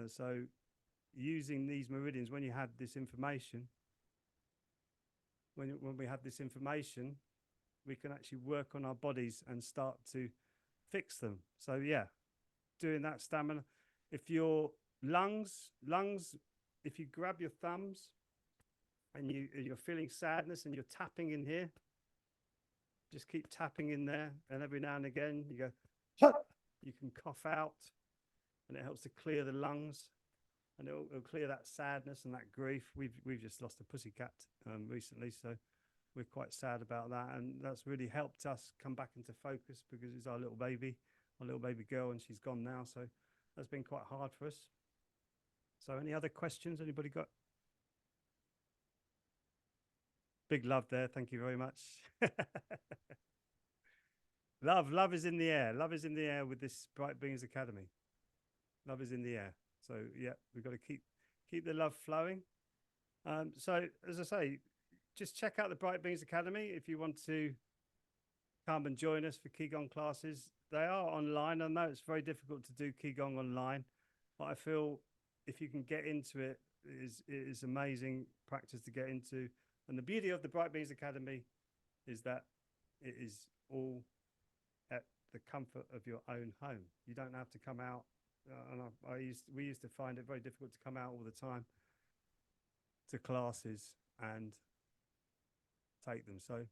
So using these meridians, when you have this information, when we have this information, we can actually work on our bodies and start to fix them. So yeah, doing that stamina. If your lungs, if you grab your thumbs and you're feeling sadness and you're tapping in here, just keep tapping in there, and every now and again you go, you can cough out, and it helps to clear the lungs, and it'll clear that sadness and that grief. We've just lost a pussycat recently, so we're quite sad about that, and that's really helped us come back into focus because it's our little baby. our little baby girl, and she's gone now. So that's been quite hard for us. So any other questions? Anybody got? Big love there. Thank you very much. Love is in the air. Love is in the air with this Bright Beings Academy. Love is in the air. So yeah, we've got to keep the love flowing. So as I say, just check out the Bright Beings Academy if you want to come and join us for Qi Gong classes. They are online. I know it's very difficult to do Qi Gong online, but I feel if you can get into it, it is amazing practice to get into. And the beauty of the Bright Beings Academy is that it is all at the comfort of your own home. You don't have to come out. And we used to find it very difficult to come out all the time to classes and take them. So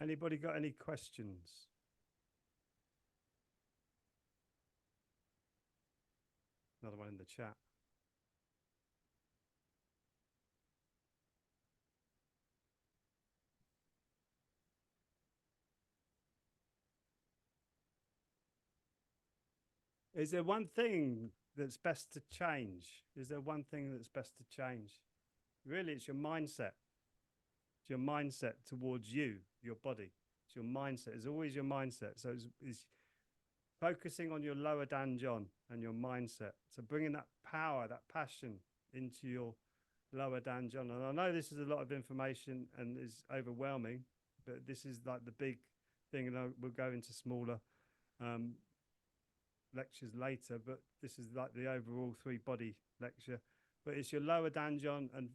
anybody got any questions? Another one in the chat. Is there one thing that's best to change? Is there one thing that's best to change? Really, it's your mindset. It's your mindset towards you, your body. It's your mindset. It's always your mindset. So it's focusing on your lower danjon and your mindset. So bringing that power, that passion into your lower danjon. And I know this is a lot of information and is overwhelming, but this is like the big thing. And we'll go into smaller lectures later, but this is like the overall 3-body lecture. But it's your lower danjon and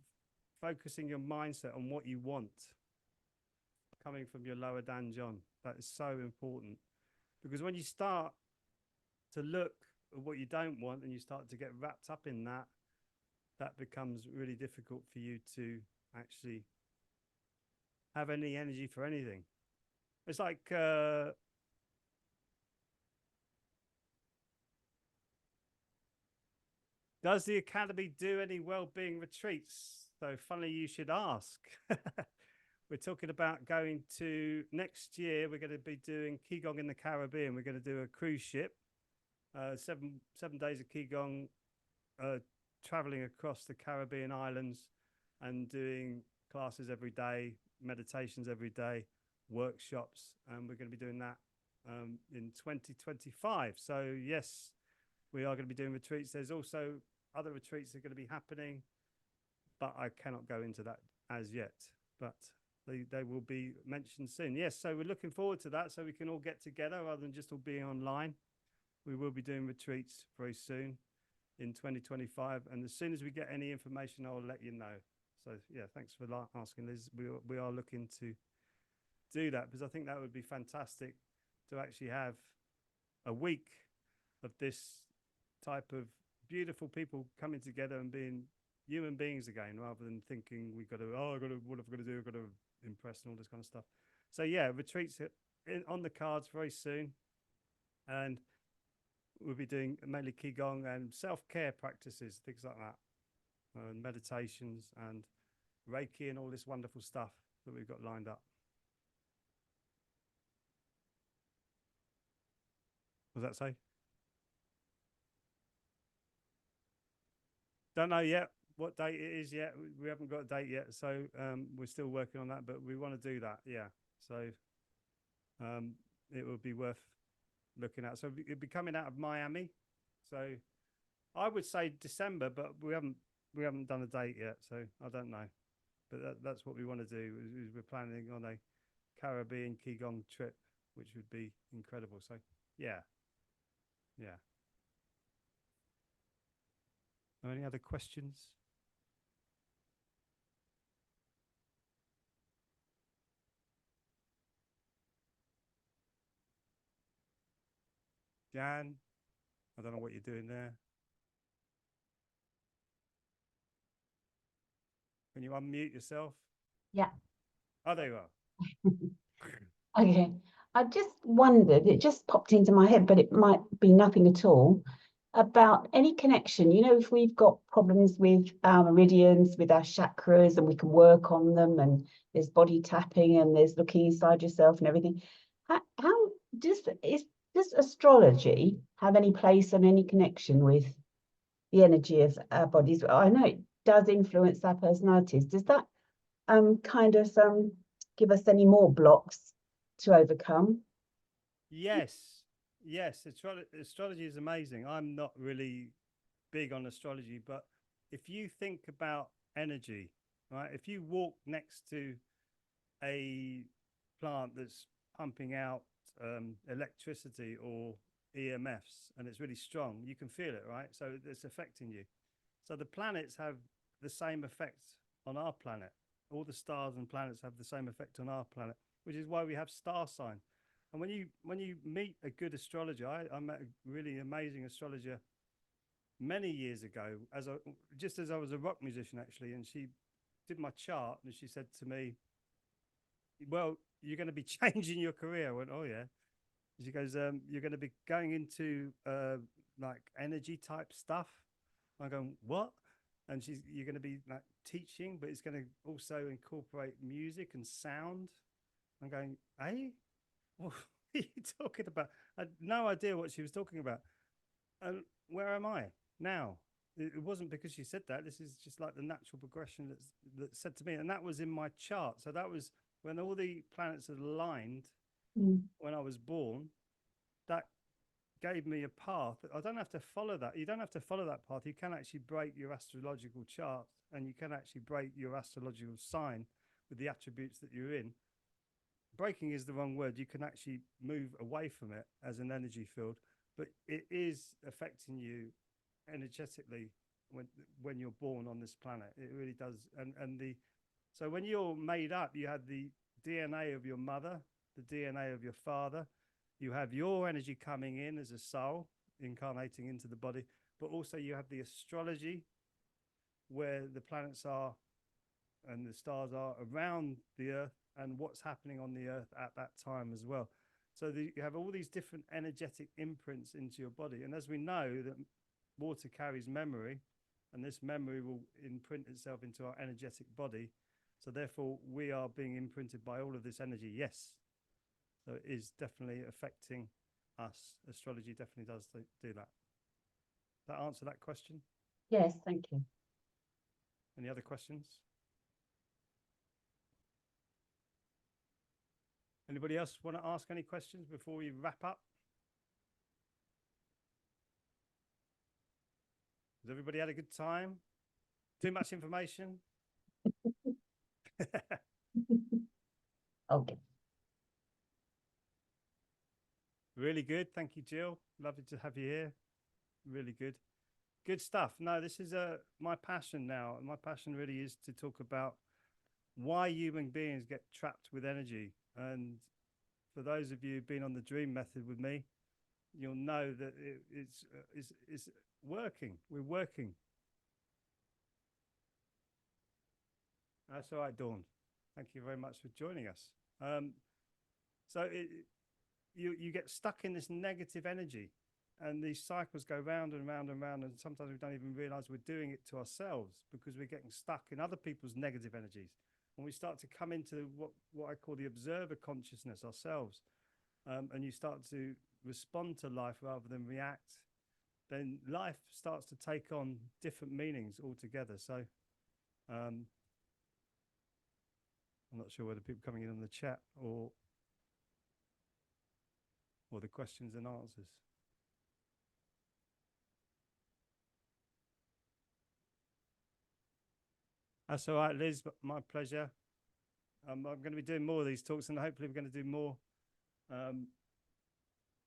focusing your mindset on what you want coming from your lower danjon. That is so important, because when you start to look at what you don't want and you start to get wrapped up in that, that becomes really difficult for you to actually have any energy for anything. It's like does the Academy do any well-being retreats? So funny you should ask. We're talking about going to next year. We're going to be doing Qi Gong in the Caribbean. We're going to do a cruise ship, 7 days of Qi Gong, traveling across the Caribbean islands and doing classes every day, meditations every day, workshops. And we're going to be doing that in 2025. So yes, we are going to be doing retreats. There's also other retreats that are going to be happening, but I cannot go into that as yet, but they will be mentioned soon. Yes, so we're looking forward to that, so we can all get together rather than just all being online. We will be doing retreats very soon in 2025, and as soon as we get any information, I'll let you know. So yeah, thanks for asking, Liz. We are looking to do that, because I think that would be fantastic to actually have a week of this type of beautiful people coming together and being human beings again, rather than thinking we've got to, what have I got to do? I've got to impress and all this kind of stuff. So yeah, retreats on the cards very soon, and we'll be doing mainly Qi Gong and self-care practices, things like that, and meditations and Reiki and all this wonderful stuff that we've got lined up. What does that say? Don't know yet what date it is yet. We haven't got a date yet, so we're still working on that, but we want to do that. Yeah, so it will be worth looking at. So it'll be coming out of Miami, so I would say December, but we haven't done a date yet, so I don't know. But that's what we want to do. Is we're planning on a Caribbean Qi Gong trip, which would be incredible. So yeah. Any other questions? Jan, I don't know what you're doing there. Can you unmute yourself? Yeah. Oh, there you are. Okay. I just wondered, it just popped into my head, but it might be nothing at all, about any connection. You know, if we've got problems with our meridians, with our chakras, and we can work on them, and there's body tapping and there's looking inside yourself and everything. How does astrology have any place and any connection with the energy of our bodies? I know it does influence our personalities. Does that kind of give us any more blocks to overcome? Yes, yes. Astrology is amazing. I'm not really big on astrology, but if you think about energy, right? If you walk next to a plant that's pumping out electricity or EMFs and it's really strong, you can feel it, right? So it's affecting you. So the planets have the same effect on our planet. All the stars and planets have the same effect on our planet, which is why we have star sign. And when you meet a good astrologer, I met a really amazing astrologer many years ago, just as I was a rock musician actually, and she did my chart and she said to me, "Well, you're going to be changing your career." I went, "Oh yeah." She goes, "You're going to be going into like energy type stuff." I'm going, "What?" And you're going to be like teaching, but it's going to also incorporate music and sound. I'm going, "Eh? What are you talking about?" I had no idea what she was talking about. And where am I now? It wasn't because she said that. This is just like the natural progression that's said to me. And that was in my chart. So that was when all the planets had aligned when I was born. That gave me a path. I don't have to follow that. You don't have to follow that path. You can actually break your astrological chart and you can actually break your astrological sign with the attributes that you're in. Breaking is the wrong word. You can actually move away from it as an energy field, but it is affecting you energetically when you're born on this planet. It really does. So when you're made up, you have the DNA of your mother, the DNA of your father. You have your energy coming in as a soul, incarnating into the body, but also you have the astrology where the planets are and the stars are around the earth and what's happening on the earth at that time as well. So you have all these different energetic imprints into your body. And as we know that water carries memory, and this memory will imprint itself into our energetic body. So therefore we are being imprinted by all of this energy. Yes. So it is definitely affecting us. Astrology definitely does do that. That answer that question? Yes, thank you. Any other questions? Anybody else want to ask any questions before we wrap up? Has everybody had a good time? Too much information? Okay. Really good. Thank you, Jill. Lovely to have you here. Really good. Good stuff. No, this is my passion now. My passion really is to talk about why human beings get trapped with energy. And for those of you who've been on the dream method with me, you'll know that it's working. We're working. That's all right, Dawn. Thank you very much for joining us. You get stuck in this negative energy and these cycles go round and round and round, and sometimes we don't even realize we're doing it to ourselves because we're getting stuck in other people's negative energies. When we start to come into what I call the observer consciousness ourselves, and you start to respond to life rather than react, then life starts to take on different meanings altogether. So I'm not sure whether people coming in on the chat or the questions and answers. That's all right, Liz. My pleasure. I'm going to be doing more of these talks, and hopefully we're going to do more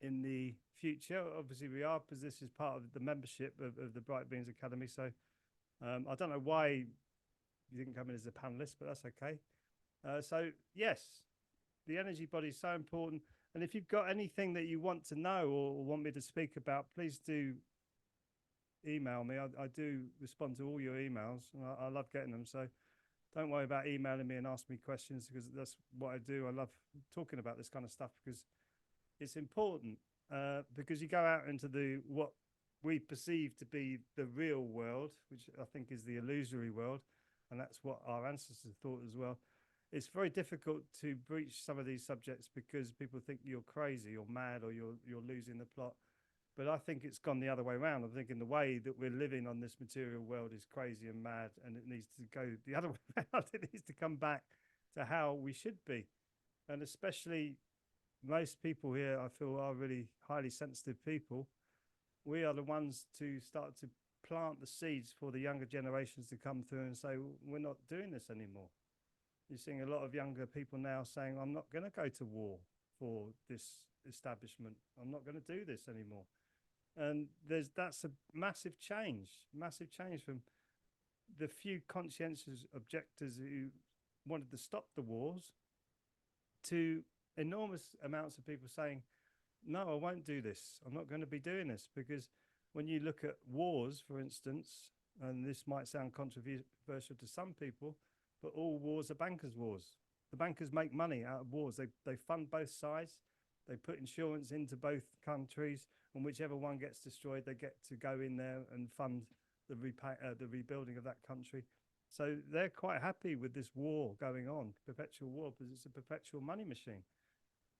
in the future. Obviously, we are, because this is part of the membership of the Bright Beings Academy. So I don't know why you didn't come in as a panelist, but that's okay. So yes, the energy body is so important. And if you've got anything that you want to know or want me to speak about, please do email me. I do respond to all your emails, and I love getting them. So don't worry about emailing me and ask me questions, because that's what I do. I love talking about this kind of stuff because it's important, because you go out into what we perceive to be the real world, which I think is the illusory world, and that's what our ancestors thought as well. it's very difficult to breach some of these subjects because people think you're crazy or mad or you're losing the plot. But I think it's gone the other way around. I'm thinking the way that we're living on this material world is crazy and mad, and it needs to go the other way around. It needs to come back to how we should be. And especially most people here, I feel, are really highly sensitive people. We are the ones to start to plant the seeds for the younger generations to come through and say, we're not doing this anymore. You're seeing a lot of younger people now saying, I'm not going to go to war for this establishment. I'm not going to do this anymore. And that's a massive change from the few conscientious objectors who wanted to stop the wars to enormous amounts of people saying, no, I won't do this. I'm not going to be doing this. Because when you look at wars, for instance, and this might sound controversial to some people, but all wars are bankers' wars. The bankers make money out of wars. They fund both sides. They put insurance into both countries, and whichever one gets destroyed, they get to go in there and fund the rebuilding of that country. So they're quite happy with this war going on, perpetual war, because it's a perpetual money machine.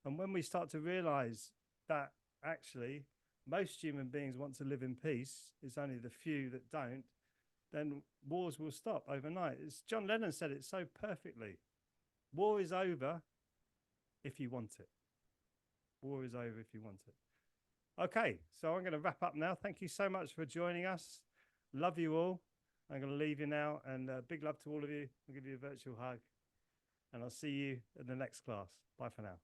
And when we start to realize that actually most human beings want to live in peace, it's only the few that don't, then wars will stop overnight. It's John Lennon said it so perfectly. War is over if you want it. War is over if you want it. Okay, so I'm going to wrap up now. Thank you so much for joining us. Love you all. I'm going to leave you now, and big love to all of you. I'll give you a virtual hug, and I'll see you in the next class. Bye for now.